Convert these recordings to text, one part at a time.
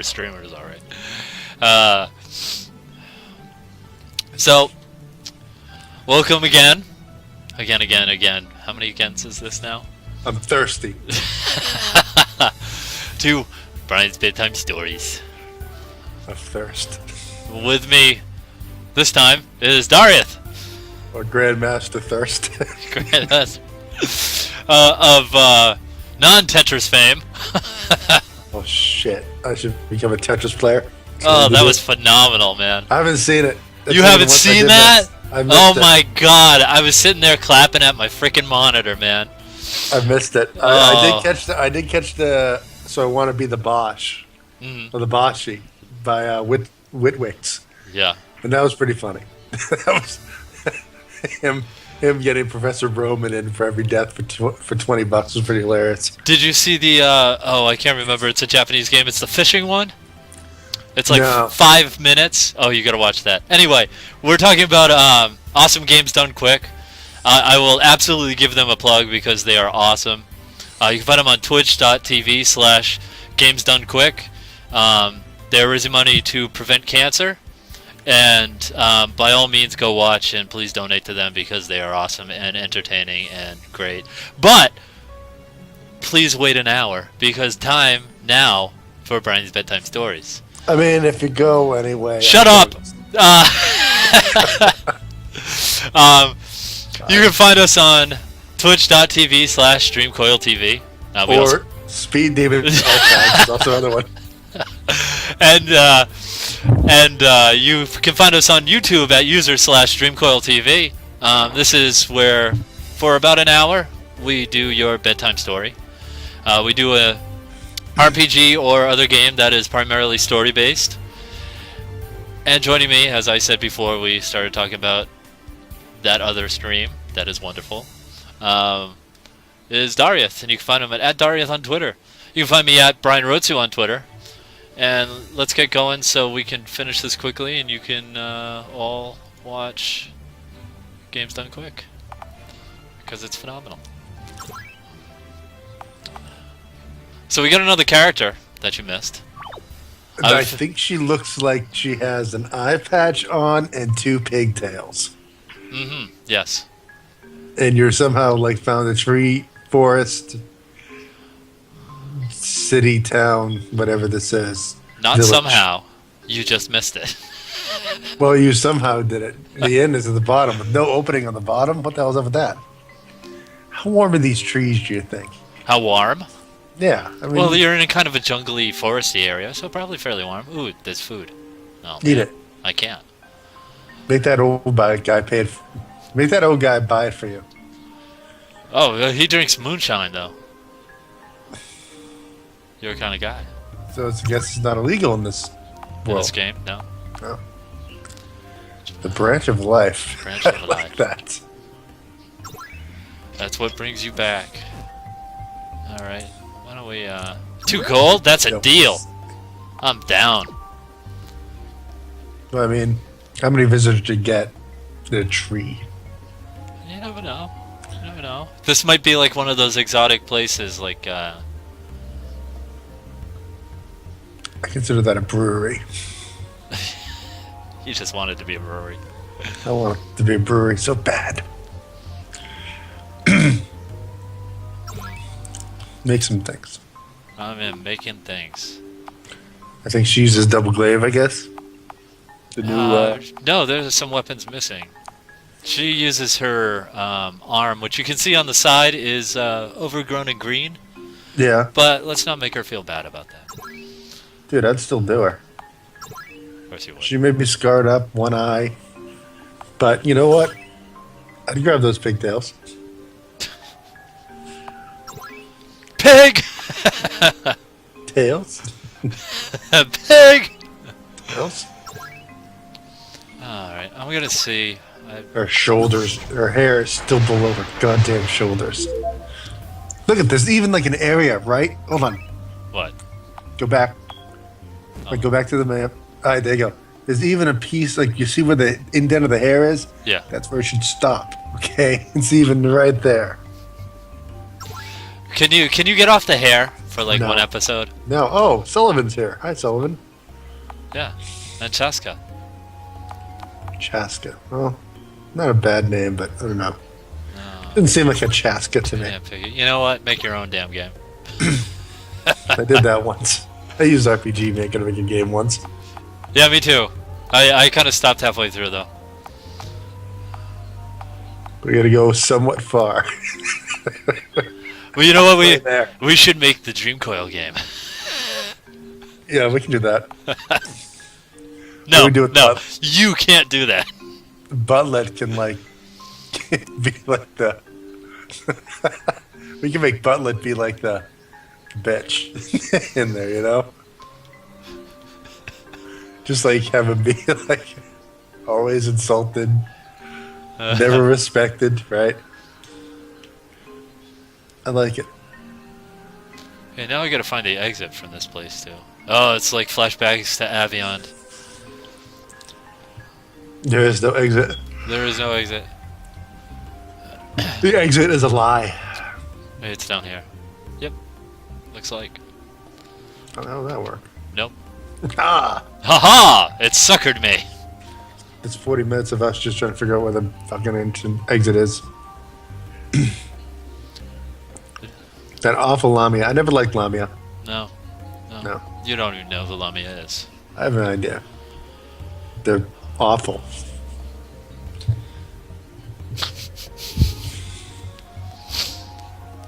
we're streamers, all right. So, welcome again. Again. How many agains is this now? I'm thirsty. To Brian's Bedtime Stories. Of thirst. With me, this time, is Dareth. Or Grandmaster Thirst. Of non-Tetris fame. Oh shit. I should become a Tetris player. Oh, that was phenomenal, man. I haven't seen it. You haven't seen that? I missed Oh it. my god, I was sitting there clapping at my freaking monitor, man. I missed it. I did catch the So I Want to Be the Bosch. Or the Boshi by Whitwicks. Yeah. And that was pretty funny. That was him getting Professor Broman in for every death for $20 was pretty hilarious. Did you see the I can't remember, it's a Japanese game, it's the fishing one? It's like No. 5 minutes. Oh, you gotta watch that. Anyway, we're talking about awesome games done quick. I will absolutely give them a plug because they are awesome. You can find them on twitch.tv/gamesdonequick. They're raising money to prevent cancer. And by all means, go watch and please donate to them because they are awesome and entertaining and great. But please wait an hour because time now for Brian's Bedtime Stories. I mean, if you go anyway. Shut up! You can find us on twitch.tv/streamcoiltv. Or Speed Demon. Okay, that's also another one. And you can find us on YouTube at user/streamcoiltv. This is where, for about an hour, we do your bedtime story. We do a RPG or other game that is primarily story-based. And joining me, as I said before, we started talking about that other stream that is wonderful, is Dareth, and you can find him at Dareth on Twitter. You can find me at Brian Rotsu on Twitter. And let's get going so we can finish this quickly and you can all watch Games Done Quick. Because it's phenomenal. So we got another character that you missed. I think she looks like she has an eye patch on and 2 pigtails. Mm-hmm. Yes. And you're somehow like found a tree, forest, city, town, whatever this is. Not village. somehow. You just missed it. Well, you somehow did it. The end is at the bottom with no opening on the bottom. What the hell's up with that? How warm are these trees, do you think? How warm? Yeah. I mean, Well, you're in a kind of a jungly, foresty area, so probably fairly warm. Ooh, there's food. No, eat it. I can't. Make that old guy pay it. Make that old guy buy it for you. Oh, he drinks moonshine, though. You're a kind of guy. So I guess it's not illegal in this In world. this game, no. No. The branch of life. Branch of I life. like that. That's what brings you back. Alright. Why don't we, 2 gold? That's a deal. I'm down. Well, I mean, how many visitors did you get in a tree? You never know. You never know. This might be like one of those exotic places, like, I consider that a brewery. you just want it to be a brewery. I want it to be a brewery so bad. Make some things. I'm in making things. I think she uses double glaive, I guess. The new, No, there's some weapons missing. She uses her arm, which you can see on the side is overgrown and green. Yeah. But let's not make her feel bad about that. Dude, I'd still do her. Of course you would. She may be scarred up, one eye. But you know what? I'd grab those pigtails. Pig! Tails? Pig! Tails? Alright, I'm gonna see. Her shoulders, her hair is still below her goddamn shoulders. Look at this, even like an area, right? Hold on. What? Go back. Like, go back to the map. All right, there you go. There's even a piece, like, you see where the indent of the hair is? Yeah. That's where it should stop, okay? It's even right there. Can you get off the hair for like No. one episode. No. Oh, Sullivan's here. Hi, Sullivan. Yeah, and Chaska. Chaska. Well, not a bad name, but I don't know. Didn't seem like a Chaska to me. Yeah, pick it. You know what? Make your own damn game. I did that once. I used RPG Maker to make a game once. Yeah, me too. I kind of stopped halfway through though. We got to go somewhat far. Well, you know what? Right there. We should make the Dream Coil game. Yeah, we can do that. No, we do it no, that? you can't do that. Butlet can like be like the. We can make Butlet be like the bitch in there, you know. Just like have him be like always insulted, never respected, right? I like it. Okay, now we gotta find the exit from this place too. Oh, it's like flashbacks to Avion. There is no exit. There is no exit. The exit is a lie. Maybe it's down here. Yep. Looks like. How the hell does that work? Nope. Ah! Haha! It suckered me. It's 40 minutes of us just trying to figure out where the fucking ancient exit is. That awful Lamia. I never liked Lamia. No. No. You don't even know who Lamia is. I have an idea. They're awful.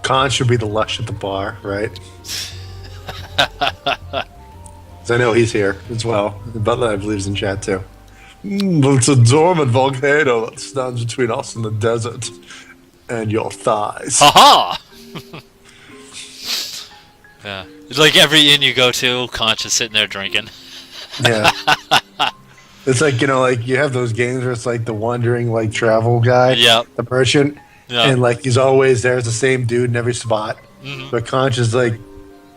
Khan should be the lush at the bar, right? 'Cause I know he's here as well. Butler, I believe, is in chat too. It's a dormant volcano that stands between us and the desert and your thighs. Haha! Yeah. It's like every inn you go to, Conch is sitting there drinking. Yeah. It's like, you know, like you have those games where it's like the wandering like travel guy, Yep. the merchant, Yeah. and like he's always there as the same dude in every spot. Mhm. But Conch is like,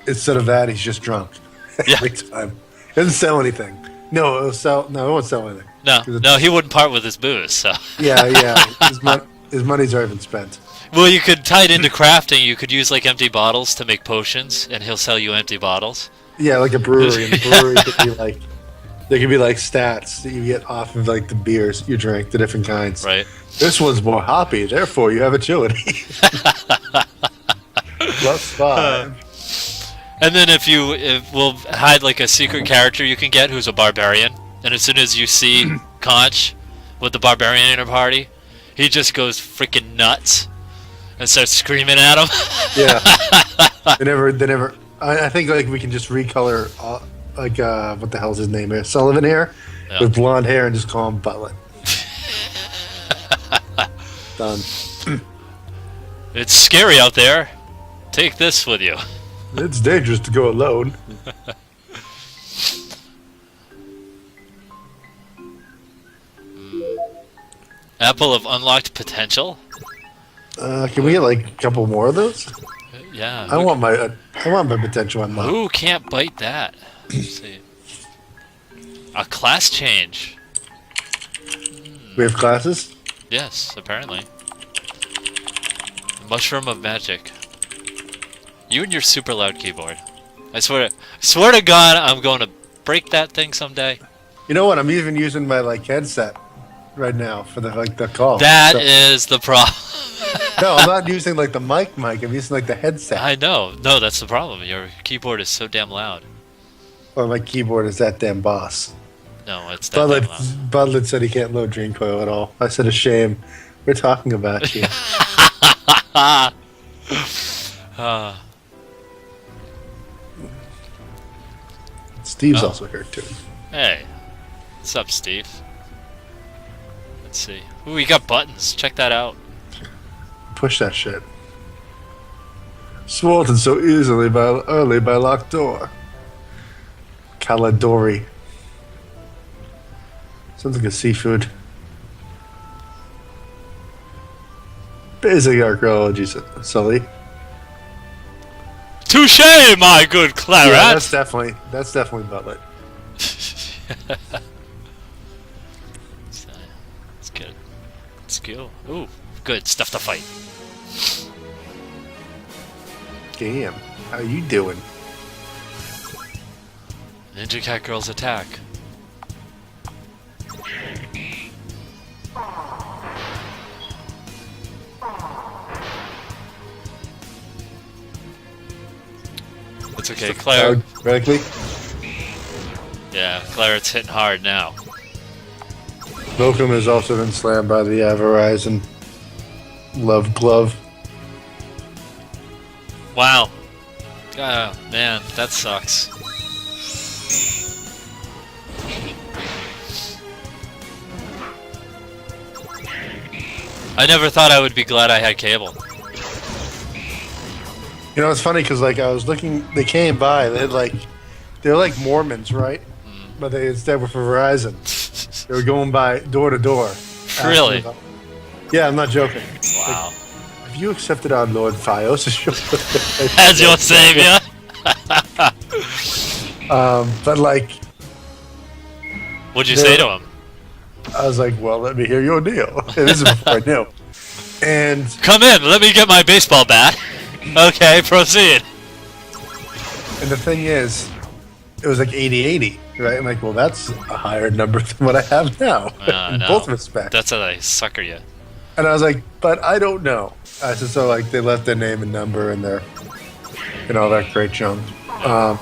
instead of that, he's just drunk Yeah. every time. Doesn't sell anything. No, it'll sell. No, it won't sell anything. 'Cause No, he wouldn't part with his booze, so. Yeah. His money's already been spent. Well, you could tie it into crafting. You could use like empty bottles to make potions, and he'll sell you empty bottles. Yeah, like a brewery. And the brewery could be like, there could be like stats that you get off of like the beers you drink, the different kinds. Right. This one's more hoppy, therefore you have agility. +5. And then if we'll hide like a secret character you can get who's a barbarian, and as soon as you see Conch with the barbarian in her party, he just goes freaking nuts and starts screaming at him. Yeah. They never. I think like we can just recolor like what the hell's his name here? Sullivan here Yeah. with blonde hair and just call him Butlet. Done. It's scary out there. Take this with you. It's dangerous to go alone. Apple of unlocked potential. Can we get like a couple more of those? Yeah. I want my potential unlocked. Who can't bite that? Let's see. A class change. We have classes. Yes, apparently. Mushroom of magic. You and your super loud keyboard. I swear to God, I'm going to break that thing someday. You know what? I'm even using my like headset right now for the call. That is the problem. No, I'm not using like the mic. I'm using like the headset. I know. No, that's the problem. Your keyboard is so damn loud. Or my keyboard is that damn boss. No, it's that damn loud. Budlet said he can't load Dream Coil at all. I said, a shame. We're talking about you. Steve's Oh. also here too. Hey. What's up, Steve? Let's see. Ooh, we got buttons. Check that out. Push that shit. Thwarted so early by locked door. Caladori. Sounds like a seafood. Basic archaeology, Sully. Touche, my good Claret! Yeah, that's definitely Butlet. It's good. It's good. Ooh, good stuff to fight. Damn. How you doing? Ninja Cat Girls attack. It's okay, Claire. Radically? Yeah, Claire's hitting hard now. Mokum has also been slammed by the Verizon Love Glove. Wow. Oh, man, that sucks. I never thought I would be glad I had cable. You know, it's funny because like I was looking, they came by. They had like, they're like Mormons, right? But they instead were for Verizon. They were going by door to door. Really? Yeah, I'm not joking. Wow. Like, have you accepted our Lord Fios As your savior? but like, What'd you say to him? I was like, well, let me hear your deal. This is before I knew. And Come in, let me get my baseball bat. Okay, proceed. And the thing is, it was like 80-80, right? I'm like, well, that's a higher number than what I have now, in No. both respects. That's how they sucker you. And I was like, but I don't know. I said, so like they left their name and number and their, and all that great junk. And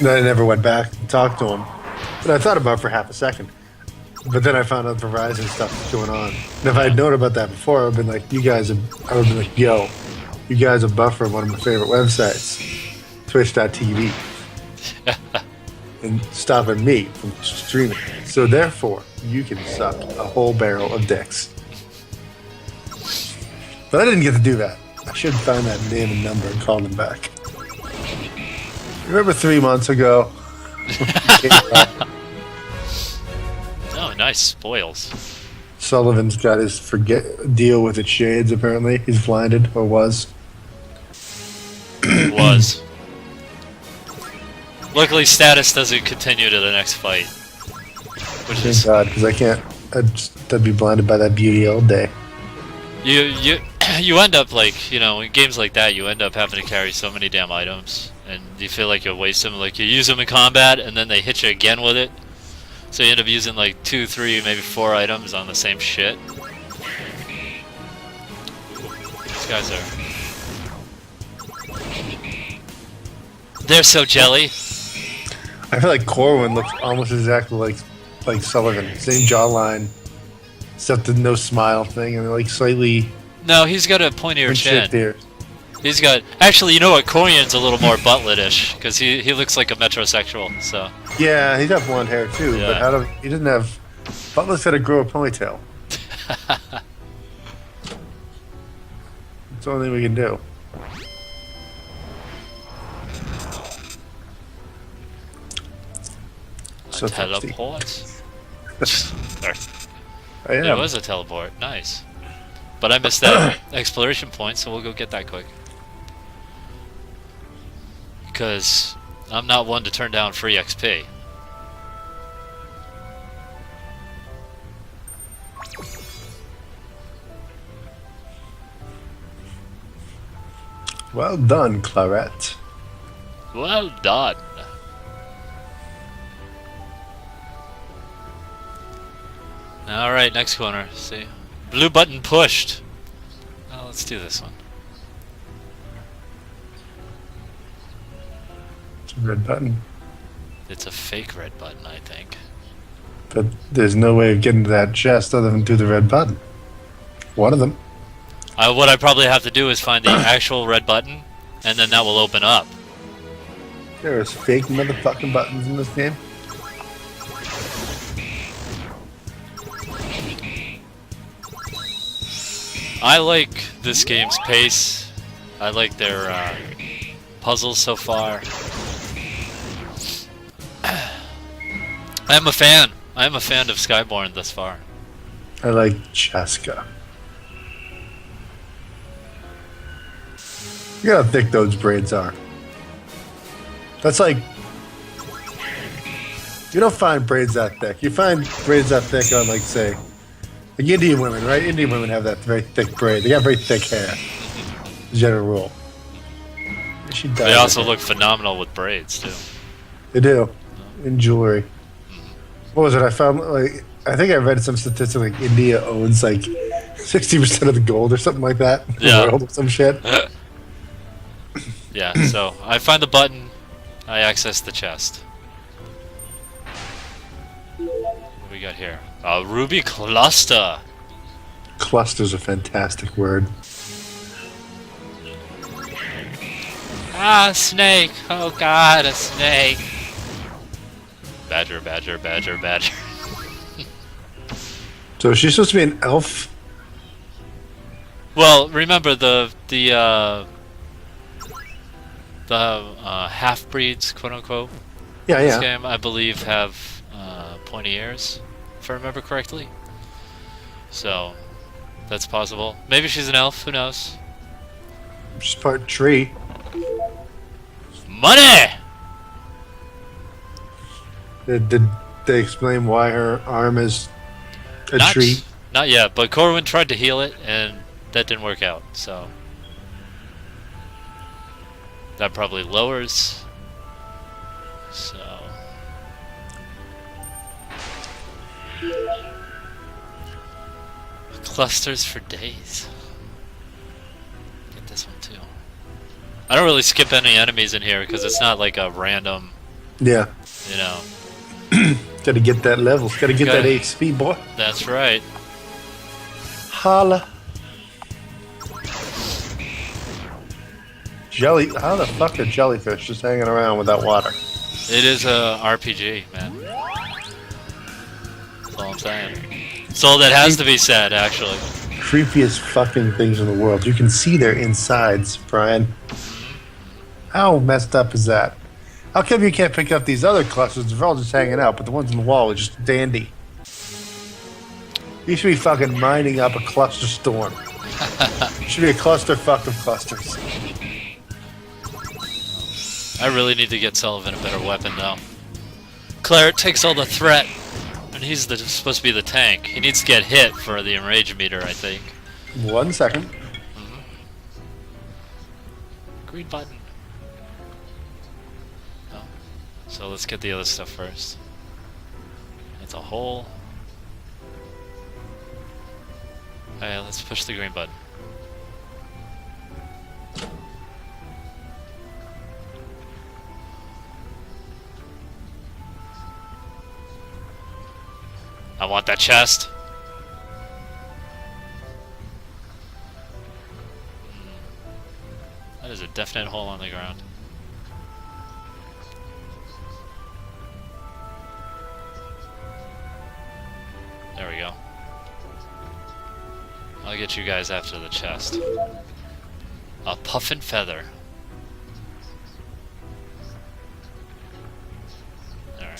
I never went back and talked to them. But I thought about it for half a second. But then I found out Verizon stuff was going on. And if I had known about that before, I would have been like, I would have been like, yo, you guys are buffering one of my favorite websites, Twitch.tv. And stopping me from streaming. So therefore, you can suck a whole barrel of dicks. But I didn't get to do that. I should find that name and number and call them back. Remember 3 months ago? Oh, nice spoils. Sullivan's got his deal with its shades, apparently. He's blinded, or was. Was. Luckily, status doesn't continue to the next fight. Which Thank is God, because I can't. I'd be blinded by that beauty all day. you end up like, in games like that, you end up having to carry so many damn items, and you feel like you waste them. Like you use them in combat, and then they hit you again with it. So you end up using like 2, 3, maybe 4 items on the same shit. These guys are... They're so jelly. I feel like Corwin looks almost exactly like Sullivan. Same jawline, except the no smile thing, and like slightly... No, he's got a pointier chin. Ears. He's got... Actually, you know what? Corian's a little more buttlet-ish, because he looks like a metrosexual, so... Yeah, he's got blonde hair too, Yeah. but he doesn't have... Butler's got to grow a ponytail. It's the only thing we can do. So thirsty. Teleport? I am. It was a teleport. Nice. But I missed that exploration point, so we'll go get that quick. Because I'm not one to turn down free XP. Well done, Claret. Well done. Alright, next corner. See. Blue button pushed. Well, let's do this one. It's a red button. It's a fake red button, I think. But there's no way of getting to that chest other than through the red button. One of them. What I probably have to do is find the actual red button, and then that will open up. There's fake motherfucking buttons in this game. I like this game's pace. I like their puzzles so far. I'm a fan. I'm a fan of Skyborn thus far. I like Chaska. Look how thick those braids are. That's like... You don't find braids that thick. You find braids that thick on, like, say... Like Indian women, right? Indian women have that very thick braid. They got very thick hair. General rule. She died. They also look phenomenal with braids too. They do. In jewelry. What was it? I found I think I read some statistic like India owns like 60% of the gold or something like that in the world or some shit. Yeah, so I find the button, I access the chest. What do we got here? A ruby cluster. Cluster's a fantastic word. Ah, snake. Oh god, a snake. Badger, badger, badger, badger. So is she supposed to be an elf? Well, remember the half-breeds, quote-unquote, Yeah, in this yeah. game, I believe, have pointy ears, if I remember correctly. So, that's possible. Maybe she's an elf, who knows? She's part tree. Money! Did they explain why her arm is a tree? Not yet, but Corwin tried to heal it, and that didn't work out, so... That probably lowers. So... Clusters for days. Get this one too. I don't really skip any enemies in here because it's not like a random, Yeah. you know. Gotta get that level. Gotta get that HP, boy. That's right. Holla. Jelly. How the fuck are jellyfish just hanging around without water? It is a RPG, man. That's all I'm saying. That's all that has to be said, actually. Creepiest fucking things in the world. You can see their insides, Brian. How messed up is that? How come you can't pick up these other clusters? They're all just hanging out, but the ones in the wall are just dandy. You should be fucking mining up a cluster storm. Should be a cluster fuck of clusters. I really need to get Sullivan a better weapon, though. Claret takes all the threat, and he's supposed to be the tank. He needs to get hit for the enrage meter, I think. 1 second. Green button. Oh. So let's get the other stuff first. It's a hole. Alright, let's push the green button. I want that chest. That is a definite hole on the ground. There we go. I'll get you guys after the chest. A puffin feather. Alright.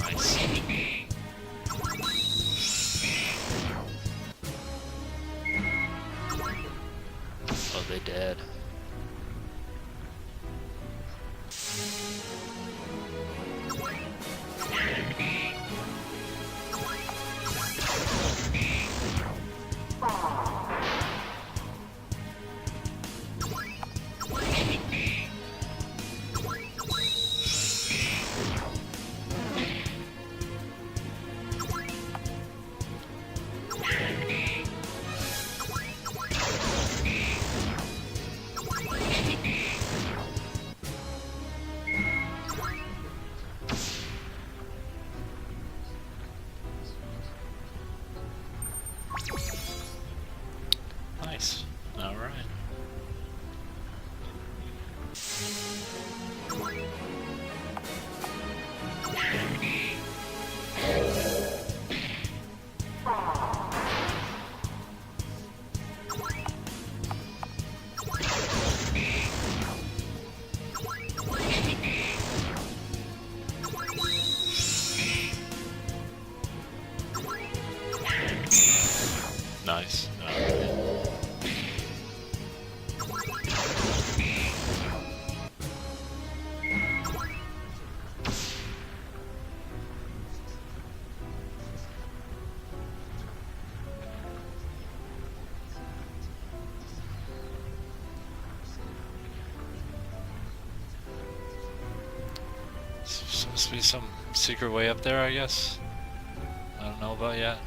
Nice. Oh, they dead. Nice. All right. Nice. All right. Supposed to be some secret way up there, I guess. I don't know about yet.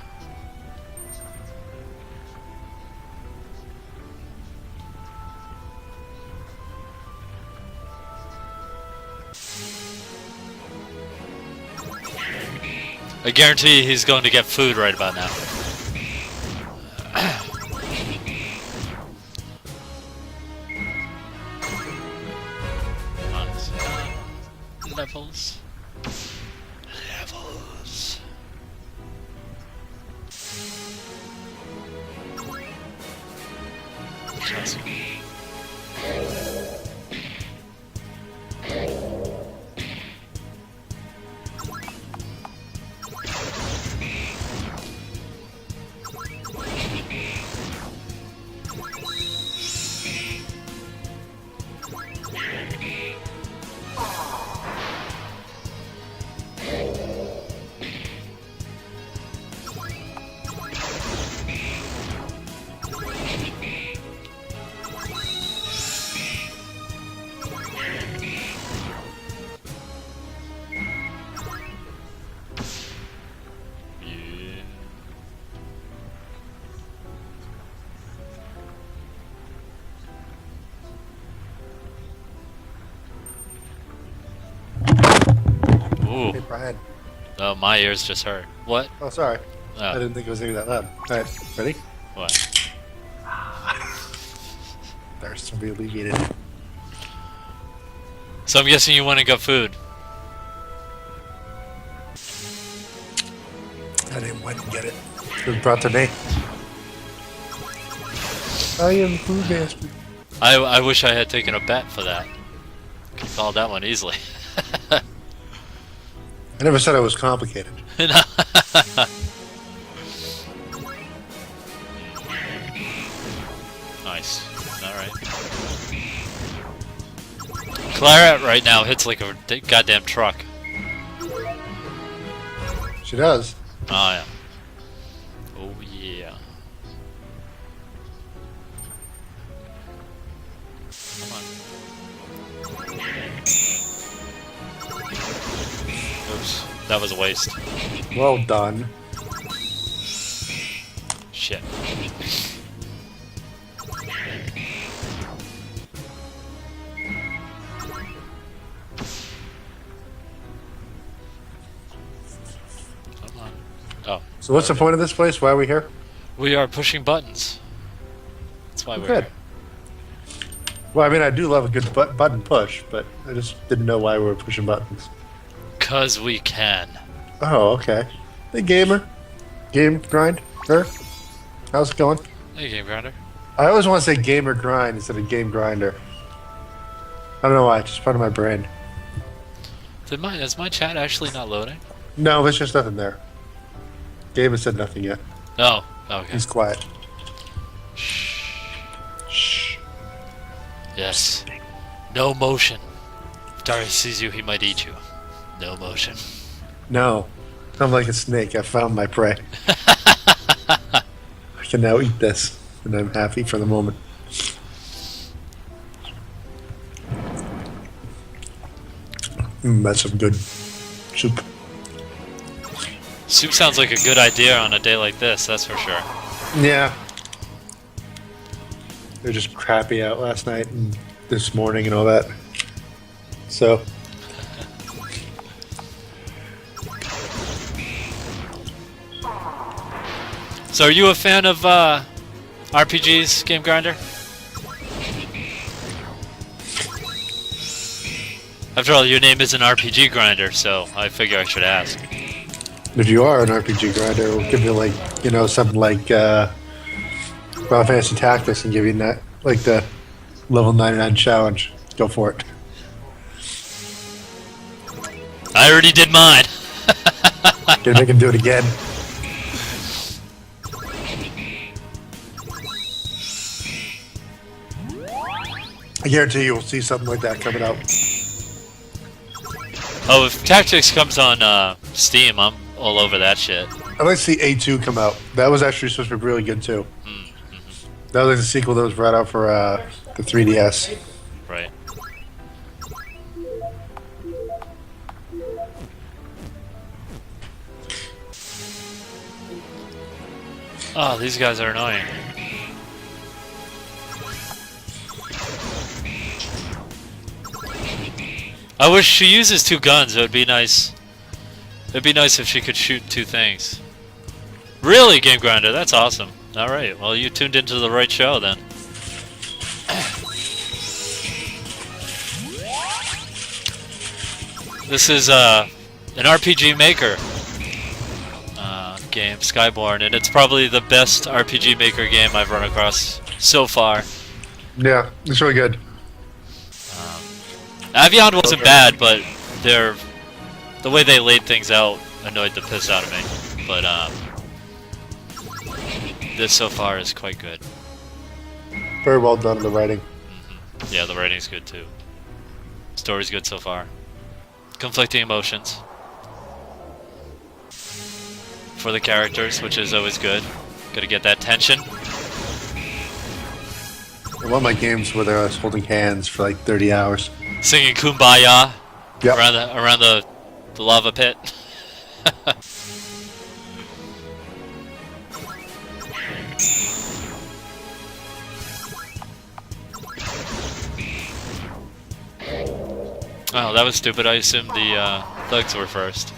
I guarantee he's going to get food right about now. Levels. Levels. Just Ooh. Hey, Brian. Oh, my ears just hurt. What? Oh, sorry. Oh. I didn't think it was going to be that loud. All right, ready? What? Thirst will be alleviated. So I'm guessing you want to get food. I didn't went and get it. It was brought to me. I am the food master. I wish I had taken a bet for that. Could call that one easily. I never said it was complicated. Nice. Alright. Claret right now hits like a goddamn truck. She does. Oh yeah. Oh yeah. Come on. Oops. That was a waste. Well done. Shit. Come on. Oh. So what's the point of this place? Why are we here? We are pushing buttons. That's why we're Good. here. Well, I mean, I do love a good button push, but I just didn't know why we were pushing buttons. 'Cause we can. Oh, okay. Hey, gamer. Game grind. Her. How's it going? Hey, Game Grinder. I always want to say gamer grind instead of game grinder. I don't know why. It's just part of my brain. Is my chat actually not loading? No, there's just nothing there. Gabe has said nothing yet. No. Okay. He's quiet. Shh. Shh. Yes. No motion. If Darius sees you, he might eat you. No motion. No. I'm like a snake. I found my prey. I can now eat this, and I'm happy for the moment. That's some good soup. Soup sounds like a good idea on a day like this, that's for sure. Yeah. They were just crappy out last night and this morning and all that. So. So are you a fan of RPGs, Game Grinder? After all, your name is an RPG Grinder, so I figure I should ask. If you are an RPG grinder, we'll give you like, you know, something like Final Fantasy Tactics and give you that, like the level 99 challenge. Go for it. I already did mine. Gonna make him do it again. I guarantee you will see something like that coming out. Oh, if Tactics comes on Steam, I'm all over that shit. I'd like to see A2 come out. That was actually supposed to be really good too. That was like the sequel that was brought out for the 3DS. Right. Oh, these guys are annoying. I wish she uses two guns. It would be nice. It'd be nice if she could shoot two things. Really, Game Grinder? That's awesome. Alright, well you tuned into the right show then. This is an RPG Maker game, Skyborn, and it's probably the best RPG Maker game I've run across so far. Yeah, it's really good. Avion wasn't bad, but the way they laid things out annoyed the piss out of me. But this so far is quite good. Very well done in the writing. Yeah, the writing's good too. Story's good so far. Conflicting emotions for the characters, which is always good. Gotta get that tension. I love my games where they're holding hands for like 30 hours. Singing Kumbaya Yep. around the lava pit. Oh, that was stupid. I assumed the thugs were first.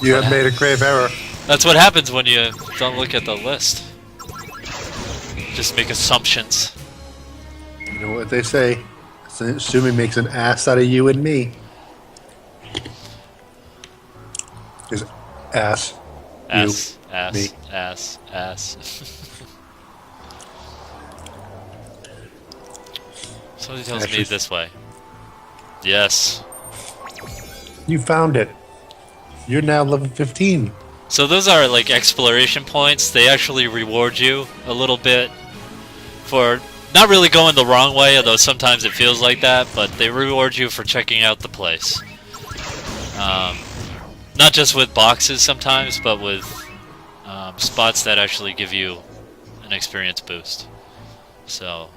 You have made a grave error. That's what happens when you don't look at the list. Just make assumptions. You know what they say? Assuming makes an ass out of you and me. Is ass. Ass, you, ass, me. ass, ass. Somebody tells me Actually- this way. Yes. You found it. You're now level 15. So those are like exploration points. They actually reward you a little bit for not really going the wrong way, although sometimes it feels like that, but they reward you for checking out the place. Not just with boxes sometimes, but with spots that actually give you an experience boost. So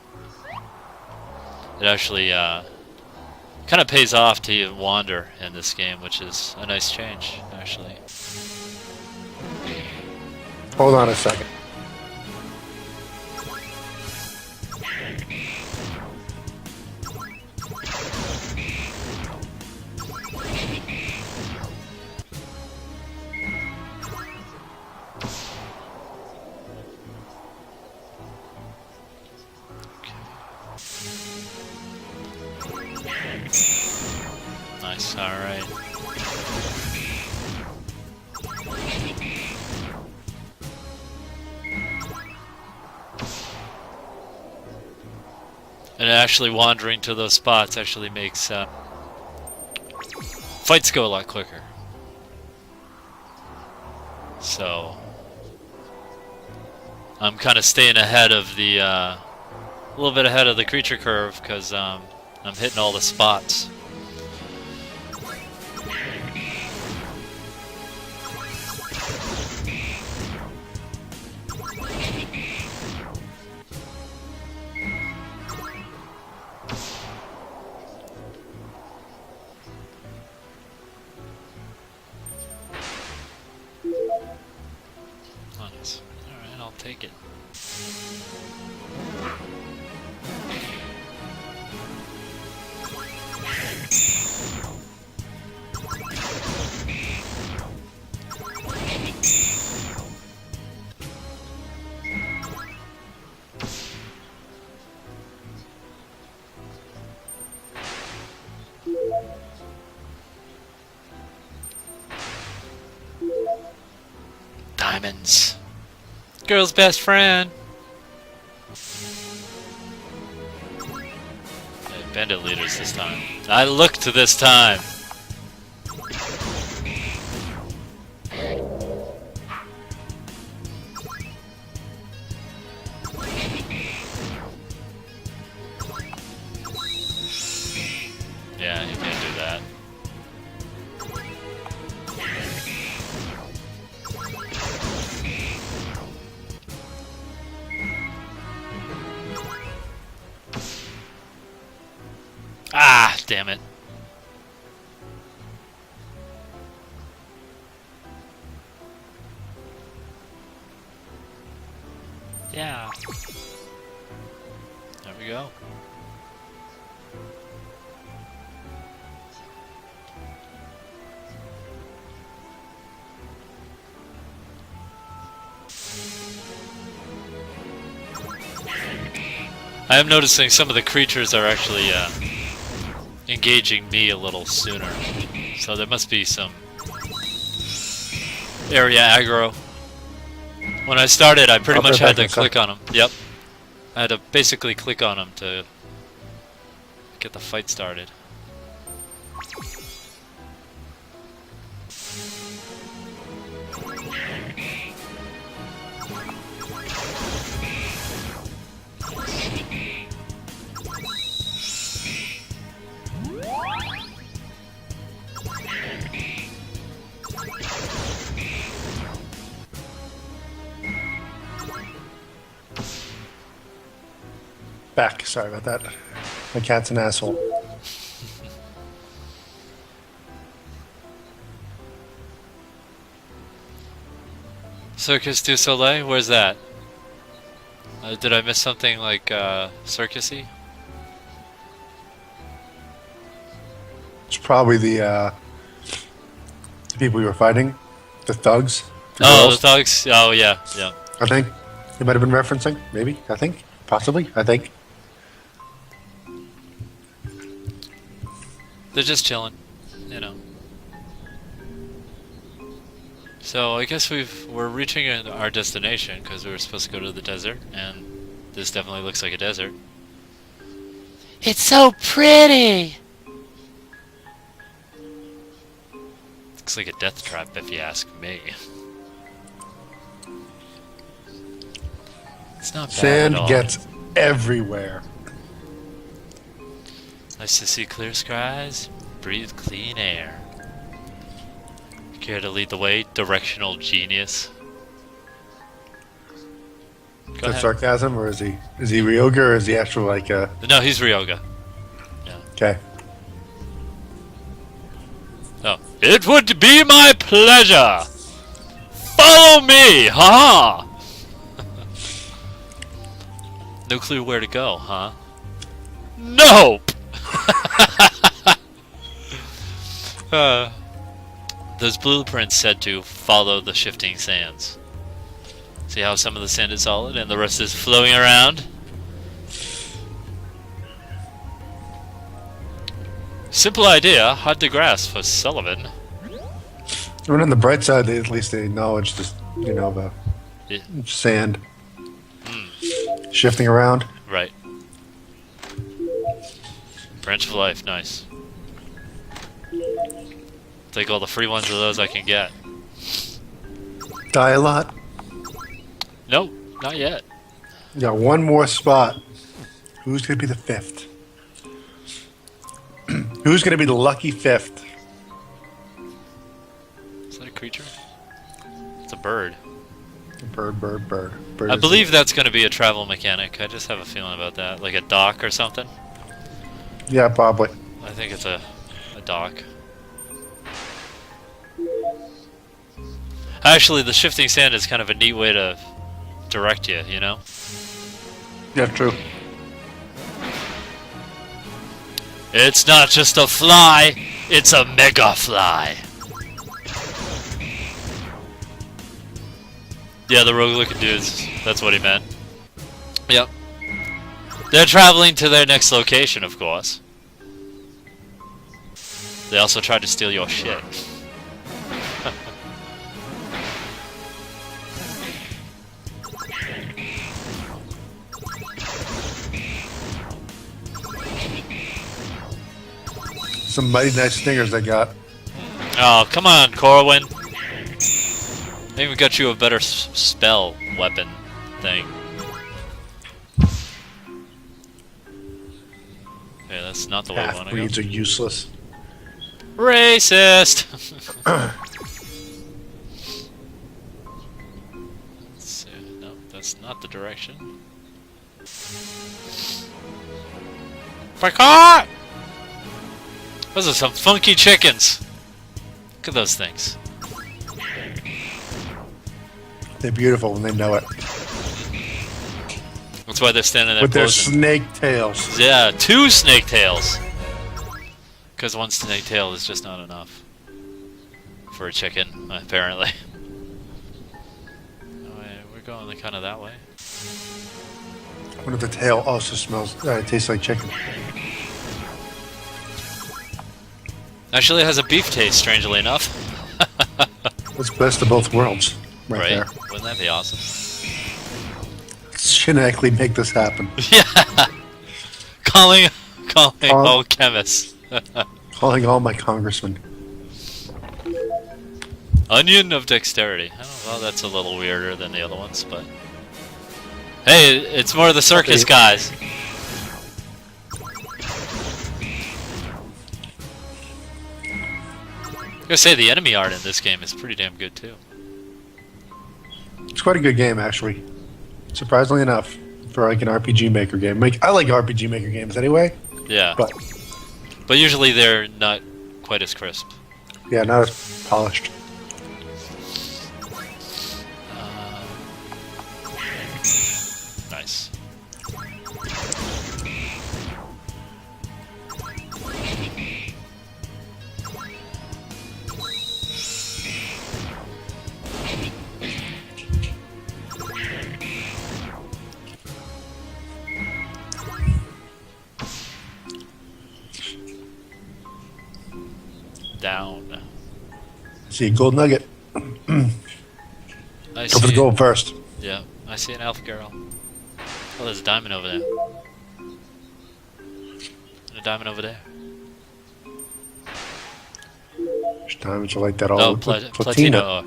it actually kind of pays off to wander in this game, which is a nice change, actually. Hold on a second. Nice, alright. And actually wandering to those spots actually makes fights go a lot quicker. So I'm kind of staying ahead of the, a little bit ahead of the creature curve because I'm hitting all the spots. Nice. Alright, I'll take it. Diamonds. Girl's best friend. Hey, bandit leaders this time. I looked this time. Yeah, you can't do that. Ah, damn it. I am noticing some of the creatures are actually engaging me a little sooner. So there must be some area aggro. When I started, I pretty much had to click on them. Yep. I had to basically click on them to get the fight started. Back. Sorry about that. My cat's an asshole. Circus du Soleil? Where's that? Did I miss something like circusy? It's probably the people we were fighting, the thugs. Oh, girls, the thugs. Oh yeah, yeah. I think they might have been referencing. Maybe. I think. Possibly. I think. They're just chilling, you know. So I guess we're reaching our destination because we were supposed to go to the desert, and this definitely looks like a desert. It's so pretty. Looks like a death trap, if you ask me. It's not bad Sand at all. gets everywhere. Nice to see clear skies, breathe clean air. Care to lead the way, directional genius? Go Is that ahead. sarcasm, or is he Ryoga, or is he actual like No, he's Ryoga. Yeah. Okay. Oh. It would be my pleasure! Follow me! Ha ha! No clue where to go, huh? Nope! Those blueprints said to follow the shifting sands. See how some of the sand is solid and the rest is flowing around? Simple idea, hard to grasp for Sullivan. I mean, on the bright side, at least they acknowledge the the Yeah. sand shifting around. Right. Branch of life, nice. Take all the free ones of those I can get. Die a lot. Nope, not yet. You got one more spot. Who's gonna be the fifth? Who's gonna be the lucky fifth? Is that a creature? It's a bird. Bird. Bird I is- believe that's going to be a travel mechanic. I just have a feeling about that. Like a dock or something. Yeah, probably. I think it's a dock. Actually, the shifting sand is kind of a neat way to direct you, you know? Yeah, true. It's not just a fly, it's a mega fly. Yeah, the rogue-looking dudes. That's what he meant. Yep. They're traveling to their next location, of course. They also tried to steal your shit. Some mighty nice stingers they got. Oh, come on, Corwin. I even got you a better spell weapon thing. Okay, that's not the way I want to go. Half-breeds are useless. Racist! Let's see. No, that's not the direction. Forgot! Those are some funky chickens. Look at those things. They're beautiful when they know it. That's why they're standing there With their posing. snake tails. Yeah, 2 snake tails. Because 1 snake tail is just not enough for a chicken, apparently. Oh, we're going kind of that way. One of the tail also smells. It tastes like chicken. Actually, it has a beef taste, strangely enough. It's best of both worlds, right there. Wouldn't that be awesome? Let's genetically make this happen. Yeah. calling all chemists. Calling all my congressmen. Onion of dexterity. Oh, well, that's a little weirder than the other ones, but hey, it's more of the circus guys. I gotta say, the enemy art in this game is pretty damn good too. It's quite a good game, actually. Surprisingly enough, for like an RPG Maker game. I like RPG Maker games anyway. Yeah. But usually they're not quite as crisp. Yeah, not as polished. Nice. Down. See a gold nugget. I Go for see. the gold first. Yeah, I see an elf girl. Oh, there's a diamond over there. And a diamond over there. There's diamonds are like that all Oh, over. platina.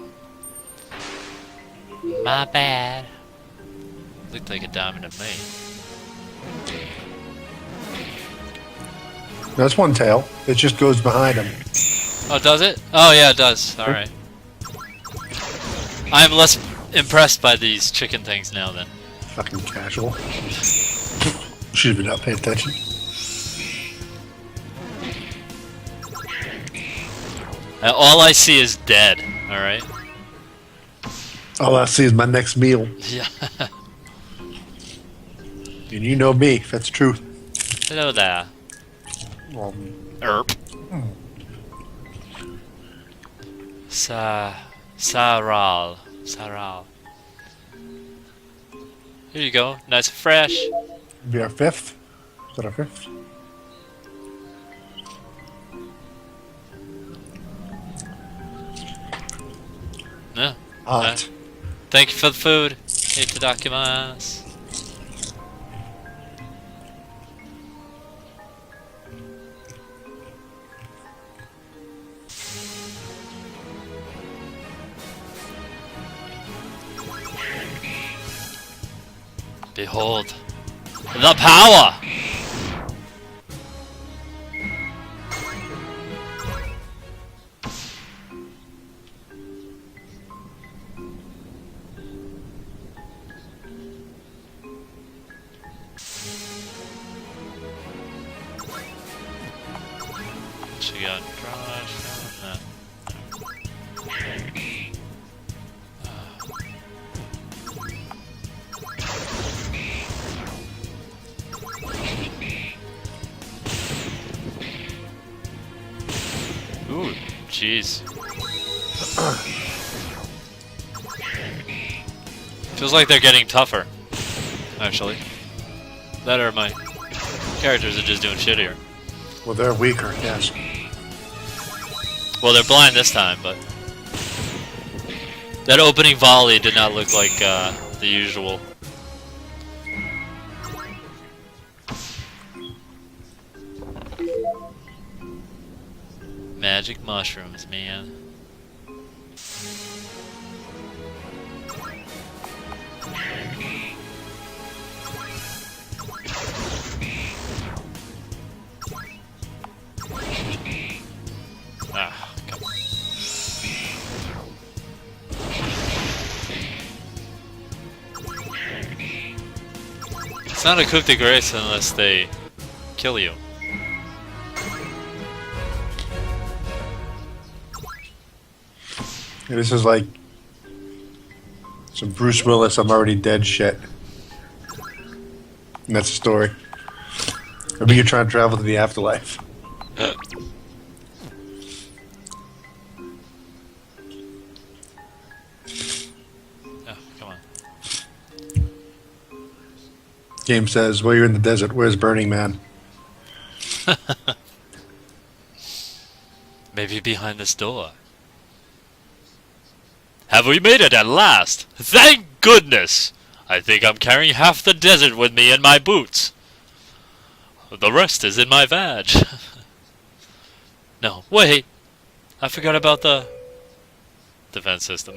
My bad. Looked like a diamond to me. That's one tail. It just goes behind him. Oh, does it? Oh, yeah, it does. Alright. I'm less impressed by these chicken things now then. Fucking casual. Should have not paying attention. All I see is dead, alright? All I see is my next meal. Yeah. And you know me, that's truth. Hello there. Erp. Saral. Here you go. Nice and fresh. Be our fifth. Is that our fifth? Yeah. Hot. Thank you for the food. Itadakimasu. Behold the power! She got trash. Ooh, jeez. Feels like they're getting tougher, actually. That or my characters are just doing shittier. Well, they're weaker, yes. Well, they're blind this time, but that opening volley did not look like the usual. Magic mushrooms, man. Ah, come on. It's not a coup de grace unless they kill you. Yeah, this is like some Bruce Willis, I'm already dead shit. And that's the story. Maybe you're trying to travel to the afterlife. Oh, come on. Game says, well, you're in the desert. Where's Burning Man? Maybe behind this door. Have we made it at last? Thank goodness! I think I'm carrying half the desert with me in my boots. The rest is in my vag. No, wait! I forgot about the defense system.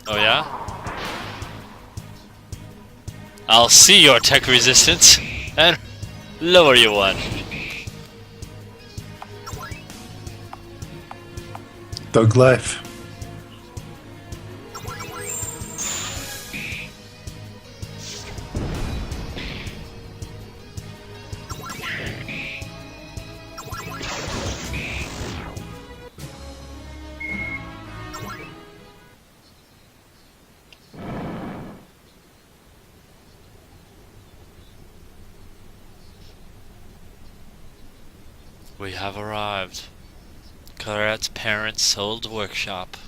Oh yeah? I'll see your tech resistance and lower you one. Thug life. We have arrived. Clarette's parents' old workshop.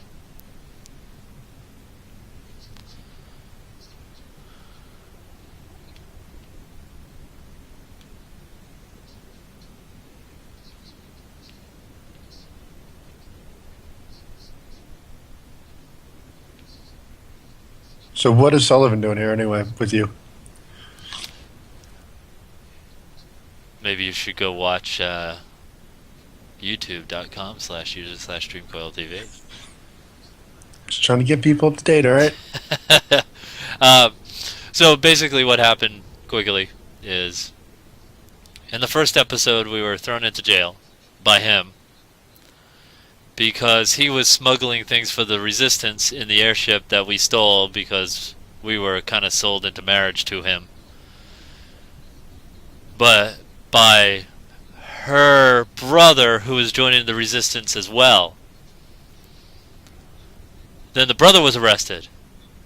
So what is Sullivan doing here anyway with you? Maybe you should go watch youtube.com/user/DreamCoilTV. Just trying to get people up to date, all right? So basically what happened quickly is in the first episode we were thrown into jail by him because he was smuggling things for the resistance in the airship that we stole because we were kind of sold into marriage to him. But by her brother, who was joining the resistance as well. Then the brother was arrested.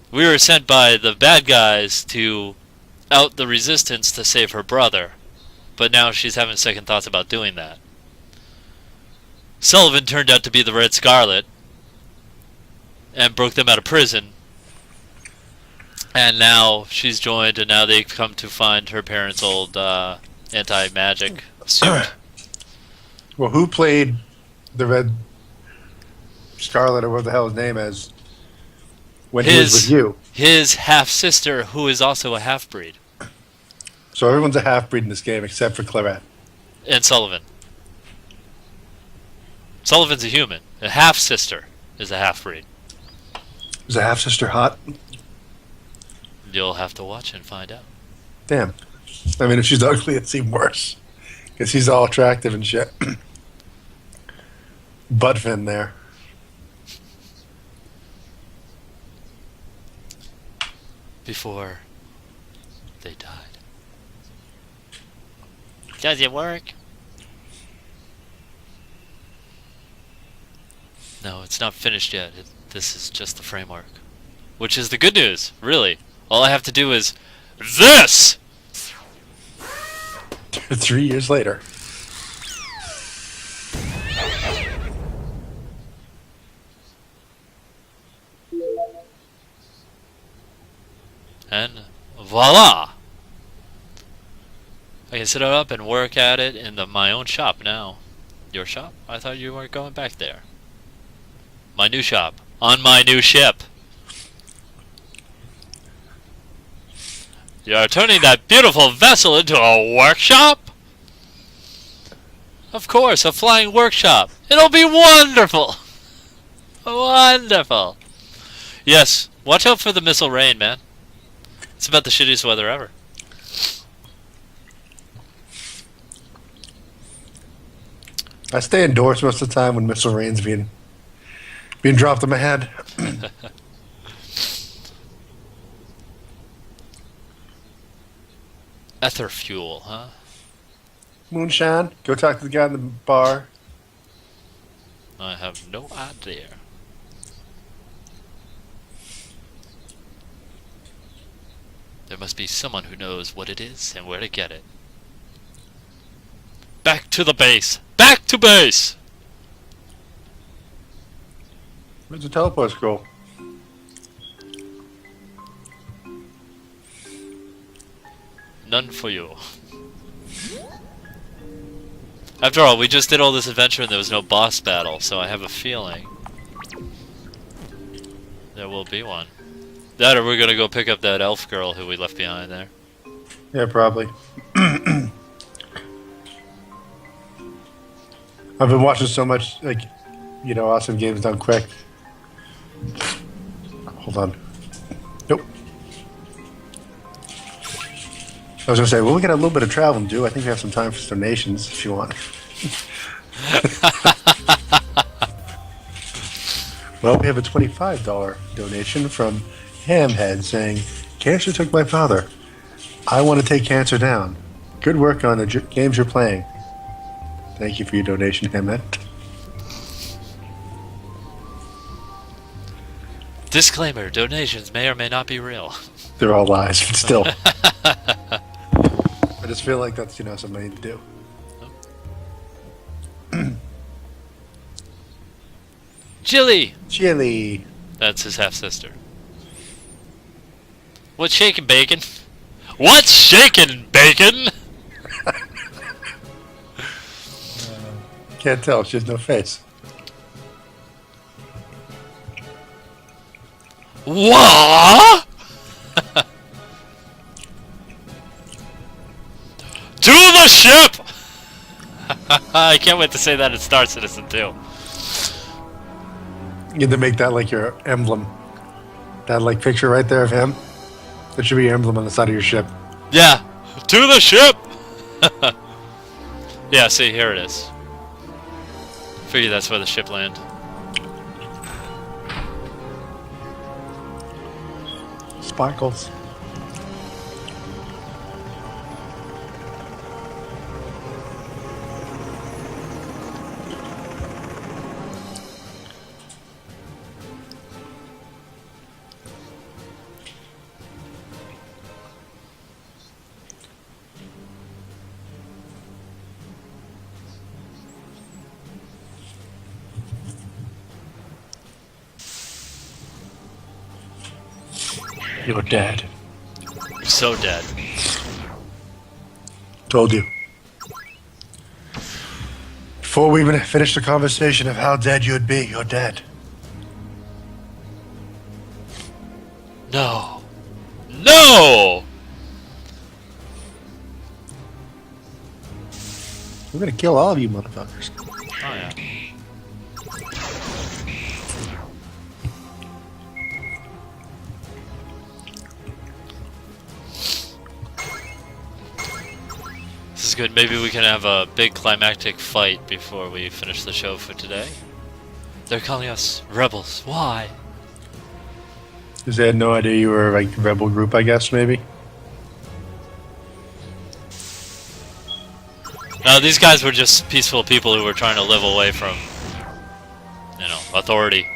We were sent by the bad guys to out the resistance to save her brother. But now she's having second thoughts about doing that. Sullivan turned out to be the Red Scarlet and broke them out of prison. And now she's joined, and now they've come to find her parents' old anti-magic suit. Well, who played the Red Scarlet, or what the hell his name is, when he was with you? His half-sister, who is also a half-breed. So everyone's a half-breed in this game except for Clarette. And Sullivan. Sullivan's a human. A half-sister is a half-breed. Is the half-sister hot? You'll have to watch and find out. Damn. I mean, if she's ugly, it'd seem worse. Because he's all attractive and shit. Buttfin there. Before they died. Does it work? No, it's not finished yet. This is just the framework. Which is the good news, really. All I have to do is this! 3 years later. And voila! I can set it up and work at it in my own shop now. Your shop? I thought you weren't going back there. My new shop. On my new ship. You're turning that beautiful vessel into a workshop? Of course, a flying workshop. It'll be wonderful! Wonderful! Yes, watch out for the missile rain, man. It's about the shittiest weather ever. I stay indoors most of the time when missile rain's being dropped on my head. Ether fuel, huh? Moonshine. Go talk to the guy in the bar. I have no idea. There must be someone who knows what it is and where to get it. Back to the base! Back to base! Where's the teleport scroll? None for you. After all, we just did all this adventure and there was no boss battle, so I have a feeling there will be one. That or we're gonna go pick up that elf girl who we left behind there. Yeah, probably. I've been watching so much, like, you know, awesome games done quick. Hold on. Nope. I was gonna say, well, we got a little bit of traveling to do. I think we have some time for donations if you want. Well, we have a $25 donation from Hamhead saying, "Cancer took my father. I want to take cancer down. Good work on the games you're playing." Thank you for your donation, Hamhead. Disclaimer, donations may or may not be real. They're all lies, but still. I just feel like that's, you know, something I need to do. Chili! Chili. That's his half-sister. What's shaking, bacon? What's shaking, bacon? Can't tell. She has no face. What? To the ship! I can't wait to say that in Star Citizen 2. You have to make that like your emblem. That like picture right there of him. That should be your emblem on the side of your ship. Yeah, to the ship! Yeah, see, here it is. Figure that's where the ship land. Sparkles. You're dead. So dead. Told you. Before we even finished the conversation of how dead you'd be, you're dead. No. No! We're gonna kill all of you motherfuckers. Oh, yeah. This is good. Maybe we can have a big climactic fight before we finish the show for today. They're calling us rebels. Why? Because they had no idea you were like a rebel group, I guess, maybe? No, these guys were just peaceful people who were trying to live away from, you know, authority.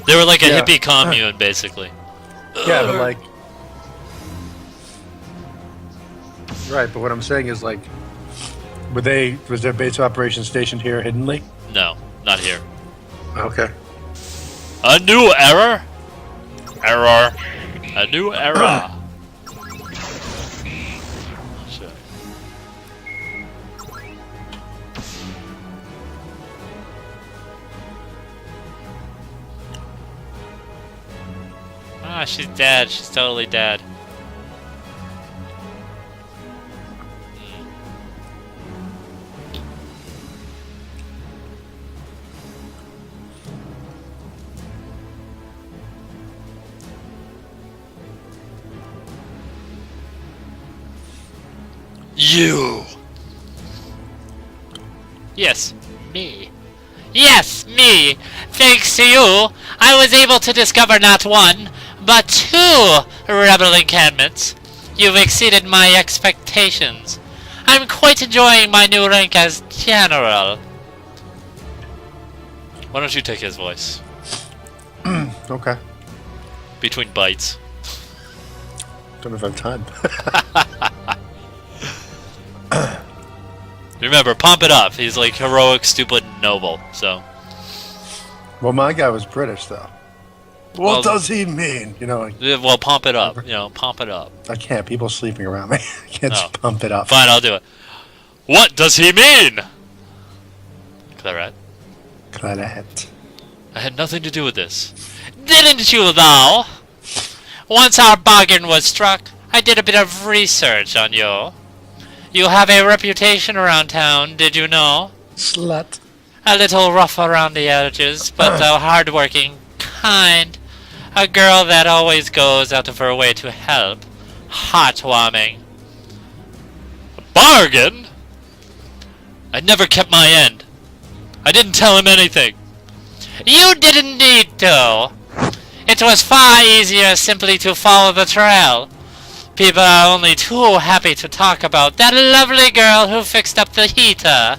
They were like a hippie commune, basically. Yeah, but like... Right, but what I'm saying is like... Was their base of operations stationed here hiddenly? No, not here. Okay. A new error? Error. A new error. Sure. Ah, she's dead. She's totally dead. You! Yes, me. Yes, me! Thanks to you, I was able to discover not one, but two rebel encampments. You've exceeded my expectations. I'm quite enjoying my new rank as General. Why don't you take his voice? Okay. Between bites. Don't know if I have time. Remember, pump it up. He's like heroic, stupid, noble, so. Well, my guy was British, though. What does he mean? You know, like, Well, pump it up. You know, pump it up. I can't. People sleeping around me. I can't Oh. just pump it up. Fine, I'll do it. What does he mean? Claret. Claret. I had nothing to do with this. Didn't you, though? Once our bargain was struck, I did a bit of research on you. You have a reputation around town, did you know? Slut. A little rough around the edges, but hardworking, kind. A girl that always goes out of her way to help. Heartwarming. A bargain? I never kept my end. I didn't tell him anything. You didn't need to. It was far easier simply to follow the trail. People are only too happy to talk about that lovely girl who fixed up the heater.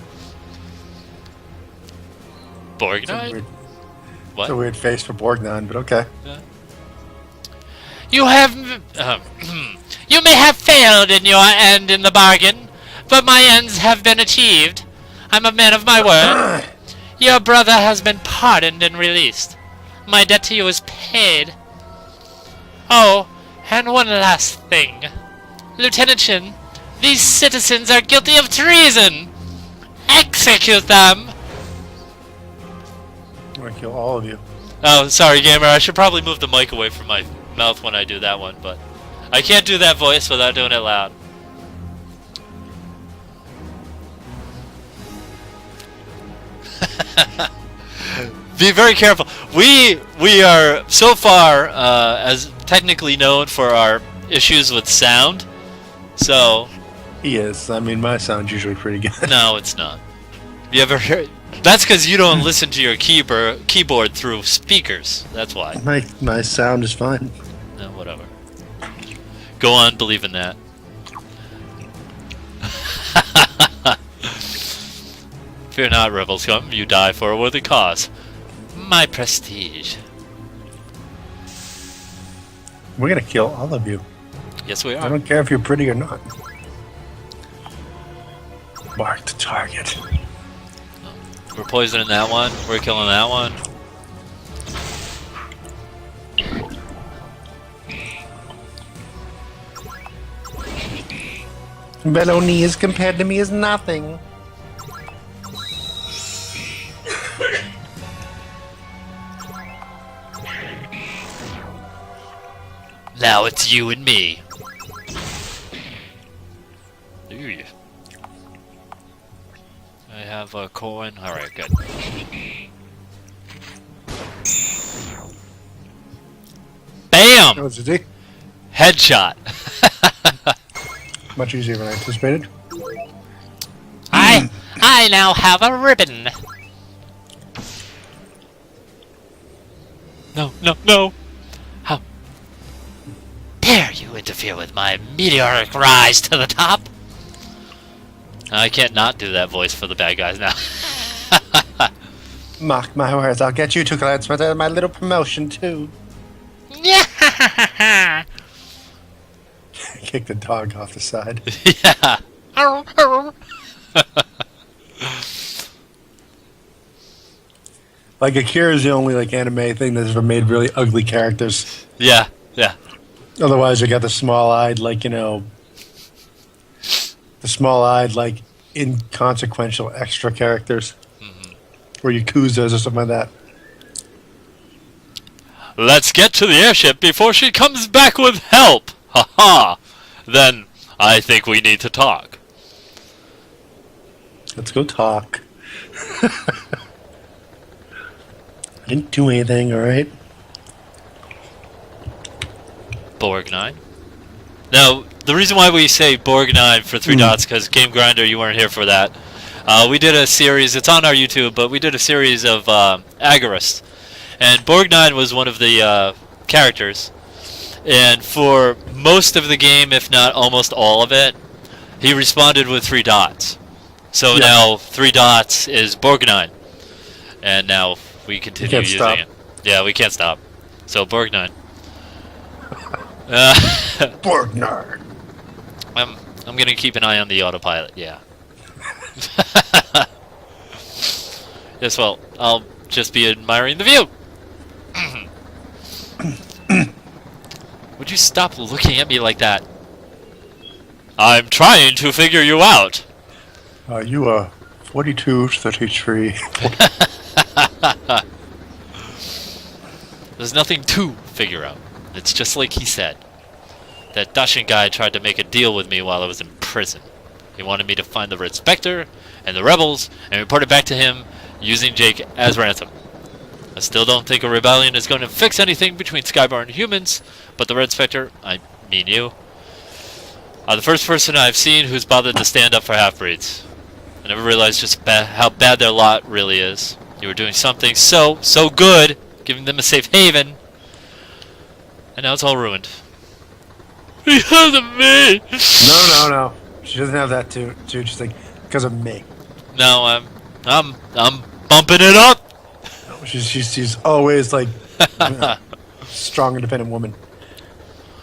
Borgnine? What? It's a weird face for Borgnine, but okay. Yeah. You have... you may have failed in your end in the bargain, but my ends have been achieved. I'm a man of my word. Your brother has been pardoned and released. My debt to you is paid. Oh, and one last thing. Lieutenant Shin, these citizens are guilty of treason. Execute them. I'm gonna kill all of you. Oh, sorry, gamer. I should probably move the mic away from my mouth when I do that one, but I can't do that voice without doing it loud. Be very careful. We are so far as technically known for our issues with sound. So He is. I mean, my sound's usually pretty good. no, it's not. You ever hear? That's because you don't listen to your keyboard through speakers. That's why. My sound is fine. No, whatever. Go on, believe in that. Fear not, rebels come. You die for a worthy cause. My prestige. We're gonna kill all of you. Yes, we I are. don't care if you're pretty or not. Mark the target. We're poisoning that one. We're killing that one. Bellonias compared to me is nothing. Now it's you and me. Ooh. I have a coin. Alright, good. Bam! Oh, is it? Headshot. Much easier than I anticipated. I now have a ribbon. No, no, no. How dare you interfere with my meteoric rise to the top? I can't not do that voice for the bad guys now. Mark my words, I'll get you two clients for my little promotion too. Yeah. Kick the dog off the side. Yeah. Like Akira is the only like anime thing that's ever made really ugly characters. Yeah, yeah. Otherwise, you got the small-eyed, like, you know, the small-eyed, like, inconsequential extra characters. Or Yakuzas or something like that. Let's get to the airship before she comes back with help. Ha ha. Then I think we need to talk. Let's go talk. I didn't do anything, alright? Borgnine. Now, the reason why we say Borgnine for 3 dots, because Game Grinder, you weren't here for that. We did a series, it's on our YouTube, but we did a series of Agarist. And Borgnine was one of the characters. And for most of the game, if not almost all of it, he responded with 3 dots. So Yeah. now 3 dots is Borgnine. And now we continue can't using stop. it. Yeah, we can't stop. So Borgnine. Borgnard. I'm gonna keep an eye on the autopilot. Yeah. Yes. Well, I'll just be admiring the view. Would you stop looking at me like that? I'm trying to figure you out. You are 42, 33. There's nothing to figure out. It's just like he said. That Dashin guy tried to make a deal with me while I was in prison. He wanted me to find the Red Spectre and the rebels and report it back to him using Jake as ransom. I still don't think a rebellion is going to fix anything between Skyborn and humans, but the Red Spectre, I mean you, are the first person I've seen who's bothered to stand up for half-breeds. I never realized just how bad their lot really is. You were doing something so good, giving them a safe haven, and now it's all ruined. Because of me! No. She doesn't have that too. She's like, because of me. No, I'm bumping it up. No, she's always like strong, independent woman.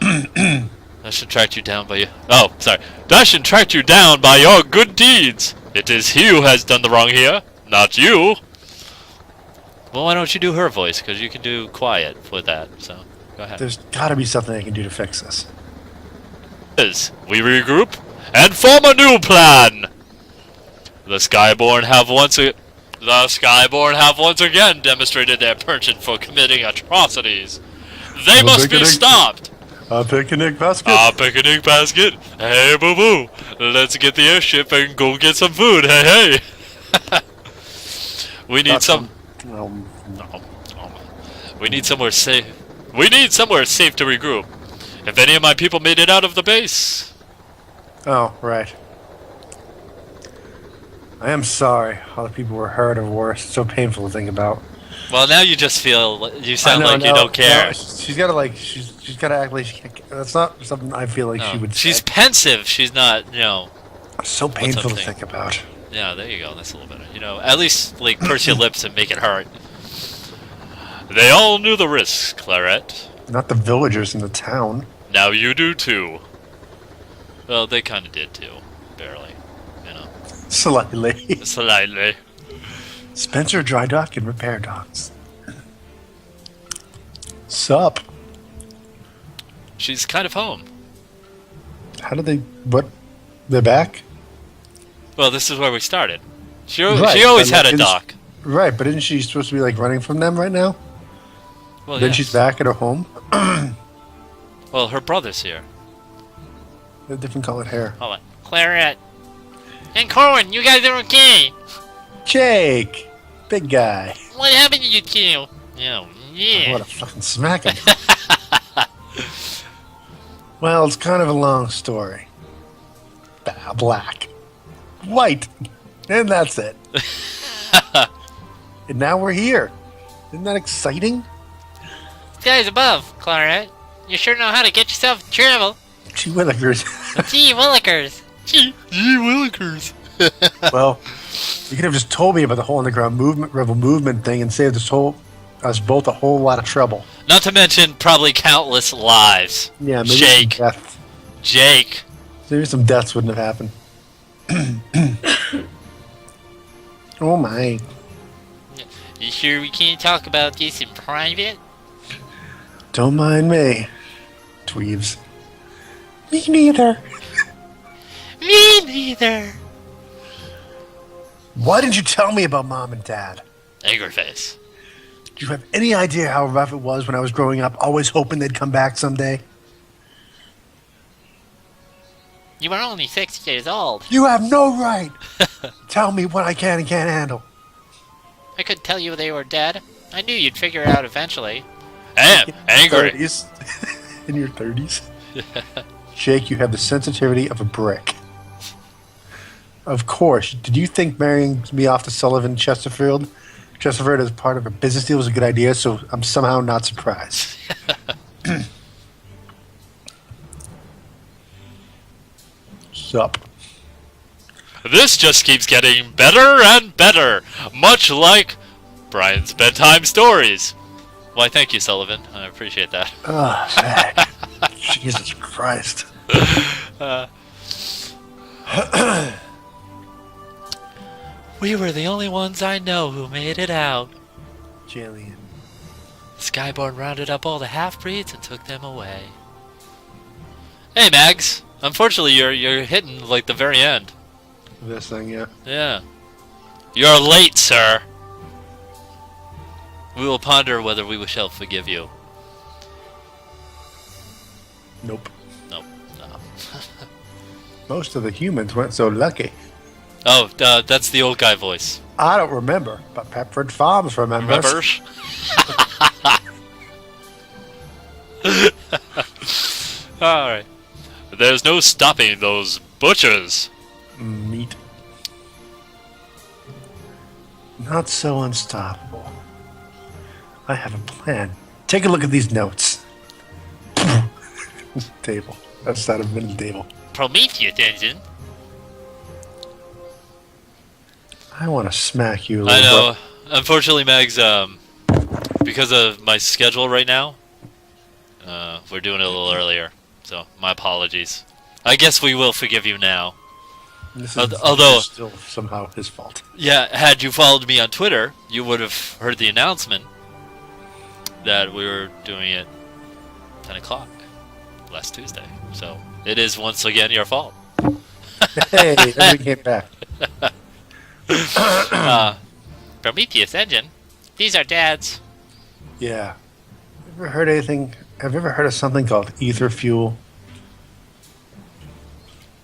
I should track you down by you. Oh, sorry. I should track you down by your good deeds. It is he who has done the wrong here, not you. Well, why don't you do her voice? Because you can do quiet with that. So go ahead. There's got to be something I can do to fix this. We regroup and form a new plan. The Skyborn have once again demonstrated their penchant for committing atrocities. They must be stopped. A picnic basket. A picnic basket. Hey, boo boo. Let's get the airship and go get some food. Hey. We need We need somewhere safe. We need somewhere safe to regroup. If any of my people made it out of the base. Oh, right. I am sorry. All the people were hurt or worse. It's so painful to think about. Well, now you just feel you sound like you don't care. No, she's got to like she's got to act like she can't. That's not something I feel like she would. She's pensive. She's not. It's so painful to think about. Yeah, there you go. That's a little better. At least like purse your lips and make it hurt. They all knew the risks, Claret. Not the villagers in the town. Now you do too. Well, they kind of did too, barely. Slightly. Slightly. Spencer Dry Dock and Repair Docks. Sup? She's kind of home. How did they... What? They're back? Well, this is where we started. She always had a dock. Right, but isn't she supposed to be like running from them right now? Well, then she's back at her home? Well, her brother's here. They have different colored hair. Hold on. Claret. And Corwin, you guys are okay. Jake! Big guy. What happened to you two? Oh, yeah. I want to fucking smack him. Well, it's kind of a long story. Black. White. And that's it. And now we're here. Isn't that exciting? Guys above, Claret. You sure know how to get yourself in trouble. Gee willikers. Gee willikers. Gee willikers. Well, you could have just told me about the whole underground rebel movement thing and saved us both a whole lot of trouble. Not to mention probably countless lives. Yeah, maybe Jake. some death. Jake. Maybe some deaths wouldn't have happened. Oh my. You sure we can't talk about this in private? Don't mind me. Dweebs. Me neither. Me neither. Why didn't you tell me about Mom and Dad? Angry face. Do you have any idea how rough it was when I was growing up, always hoping they'd come back someday? You were only 6 years old. You have no right. Tell me what I can and can't handle. I could tell you they were dead. I knew you'd figure it out eventually. Angry. 30s. In your 30s? Jake, you have the sensitivity of a brick. Of course. Did you think marrying me off to Sullivan Chesterfield as part of a business deal was a good idea, so I'm somehow not surprised. Sup? This just keeps getting better and better, much like Brian's bedtime stories. Why, thank you, Sullivan. I appreciate that. Oh, Zach. Jesus Christ. We were the only ones I know who made it out. Jillian. Skyborn rounded up all the half-breeds and took them away. Hey, Mags. Unfortunately, you're hitting like the very end. This thing, yeah. Yeah. You're late, sir. We will ponder whether we shall forgive you. Nope. Nope. No. Most of the humans weren't so lucky. Oh, that's the old guy voice. I don't remember, but Pepperidge Farms remembers. Remembers? Alright. There's no stopping those butchers. Meat. Not so unstoppable. I have a plan. Take a look at these notes. Table. That's not a middle table. Prometheus engine. I want to smack you. I little know. Unfortunately, Mags, because of my schedule right now, we're doing it a little earlier. So, my apologies. I guess we will forgive you now. This is Although, still somehow his fault. yeah, had you followed me on Twitter, you would have heard the announcement that we were doing it 10 o'clock last Tuesday. So, it is once again your fault. Hey, then we came back. Prometheus engine. These are Dad's. Yeah. Ever heard anything? Have you ever heard of something called ether fuel?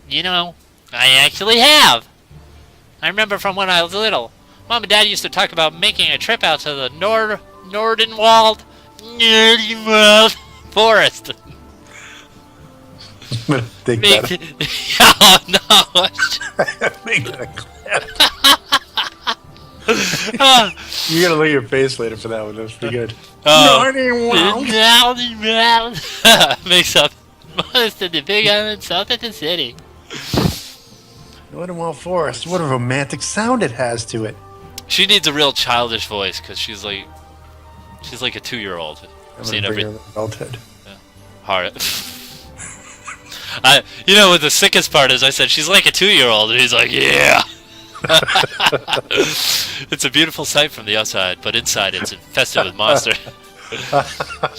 You know, I actually have. I remember from when I was little. Mom and Dad used to talk about making a trip out to the Nordenwald forest. Think Make, that. oh no! Make that a clip. Oh, You gotta look at your face later for that one. That's pretty good. Makes up most of the Big Island south of the city. Nordenwald Forest. What a romantic sound it has to it. She needs a real childish voice because she's like a 2-year-old. I'm Seen gonna bring every her adulthood. hard. What the sickest part is, I said she's like a 2-year-old, and he's like, yeah. It's a beautiful sight from the outside, but inside it's infested with monsters.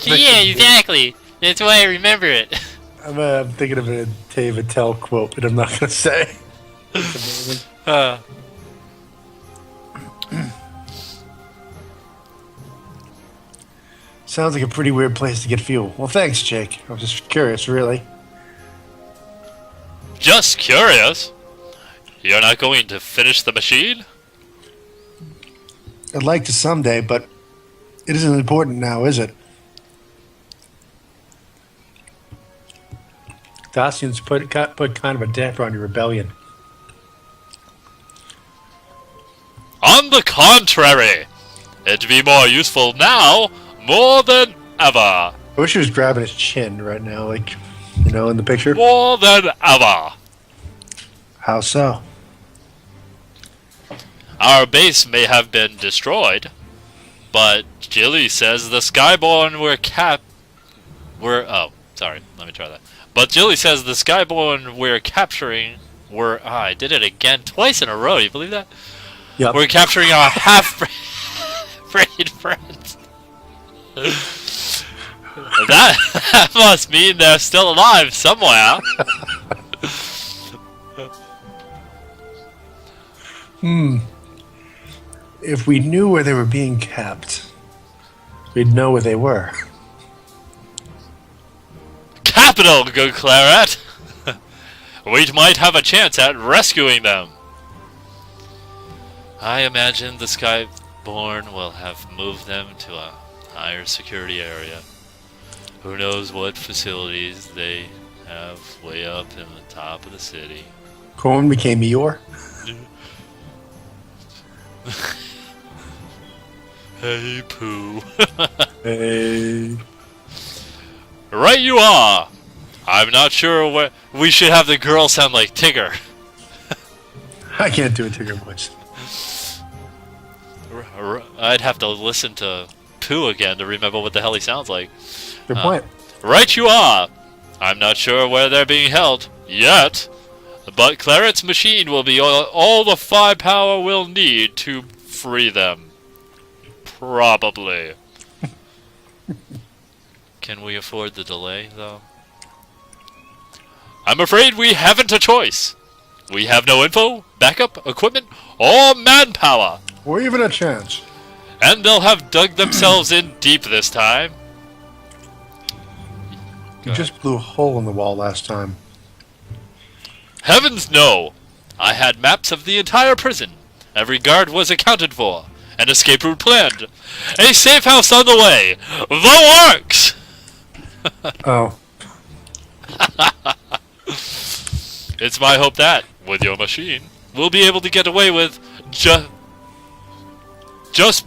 Yeah, exactly. That's why I remember it. I'm thinking of a Dave Attell quote, but I'm not gonna say. It's amazing. Sounds like a pretty weird place to get fuel. Well, thanks, Jake. I was just curious, really. Just curious. You're not going to finish the machine? I'd like to someday, but it isn't important now, is it? Dacian's put kind of a damper on your rebellion. On the contrary, it'd be more useful now more than ever. I wish he was grabbing his chin right now, like, in the picture. More than ever. How so? Our base may have been destroyed, but Jilly says the Skyborn But Jilly says the Skyborn we're capturing I did it again twice in a row. You believe that? Yep. We're capturing our half-breed friends. That must mean they're still alive somewhere. If we knew where they were being kept, we'd know where they were. Capital, good Claret. We might have a chance at rescuing them. I imagine the Skyborn will have moved them to a higher security area. Who knows what facilities they have way up in the top of the city. Corn became Eeyore. Hey, Pooh. Hey. Right you are. I'm not sure what we should have the girl sound like Tigger. I can't do a Tigger voice. I'd have to listen to Pooh again to remember what the hell he sounds like. Good point. Right you are. I'm not sure where they're being held yet, but Claret's machine will be all the firepower we'll need to free them. Probably. Can we afford the delay, though? I'm afraid we haven't a choice. We have no info, backup, equipment, or manpower. Or even a chance. And they'll have dug themselves in deep this time. You just blew a hole in the wall last time. Heavens no! I had maps of the entire prison. Every guard was accounted for. An escape route planned. A safe house on the way. The works! Oh. It's my hope that, with your machine, we'll be able to get away with just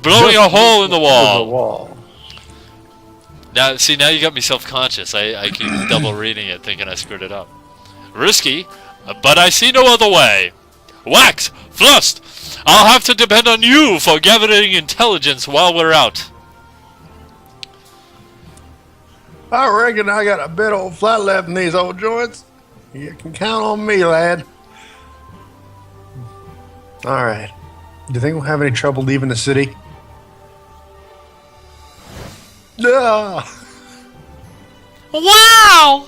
blowing a hole in the wall. Now, see, now you got me self-conscious. I keep double reading it, thinking I screwed it up. Risky, but I see no other way. Wax! Thrust! I'll have to depend on you for gathering intelligence while we're out. I reckon I got a bit old flat left in these old joints. You can count on me, lad. All right. Do you think we'll have any trouble leaving the city? No. Wow!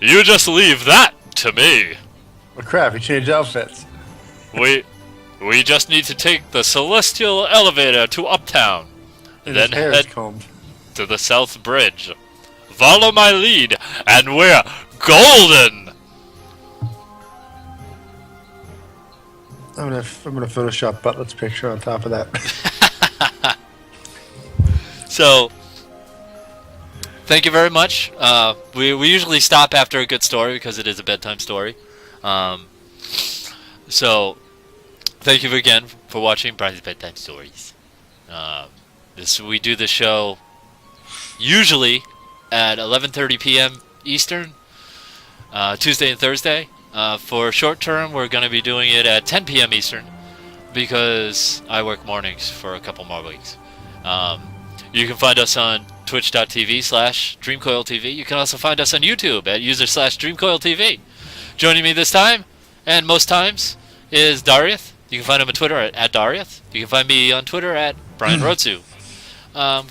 You just leave that to me. Oh crap, you changed outfits. We just need to take the celestial elevator to Uptown. And Then his hair is head combed. to the South Bridge. Follow my lead, and we're golden! I'm gonna Photoshop Butler's picture on top of that. So, thank you very much. We usually stop after a good story because it is a bedtime story. So, thank you again for watching Brian's Bedtime Stories. We do the show usually at 11:30 p.m. Eastern, Tuesday and Thursday. For short term, we're going to be doing it at 10 p.m. Eastern because I work mornings for a couple more weeks. You can find us on twitch.tv/DreamCoilTV. You can also find us on YouTube at user/DreamCoilTV. Joining me this time, and most times, is Dariath. You can find him on Twitter at Dariath. You can find me on Twitter at Brian Rotsu.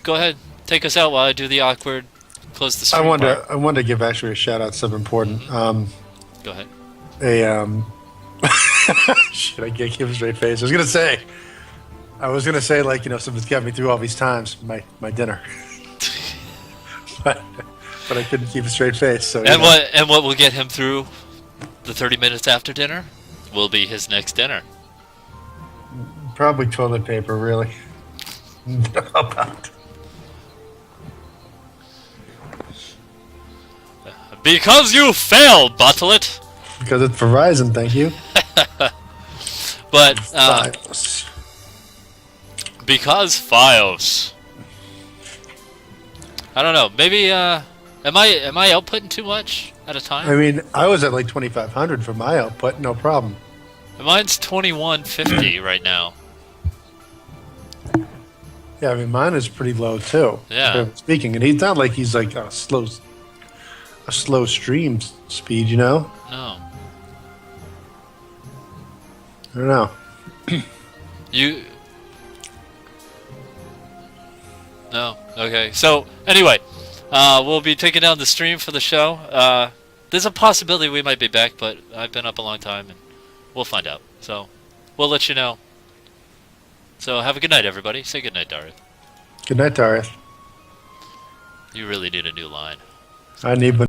Go ahead, take us out while I do the awkward close the stream. I wanted to give actually a shout out to something important. Go ahead. Shit, I can't keep a straight face. I was gonna say, like, something's got me through all these times. My dinner, but I couldn't keep a straight face. So what will get him through the 30 minutes after dinner will be his next dinner. Probably toilet paper, really. Because you failed, Butlet. Because it's Verizon, thank you. But Files. Because Fios. I don't know. Maybe am I outputting too much at a time? I mean, I was at like 2,500 for my output, no problem. Mine's 2150 right now. Yeah, I mean, mine is pretty low too. Yeah. Speaking, and he's not like he's like a slow stream speed, you know? No. I don't know. No. Okay. So anyway, we'll be taking down the stream for the show. There's a possibility we might be back, but I've been up a long time, and we'll find out. So we'll let you know. So have a good night, everybody. Say good night, Darth. Good night, Darth. You really need a new line. I need one.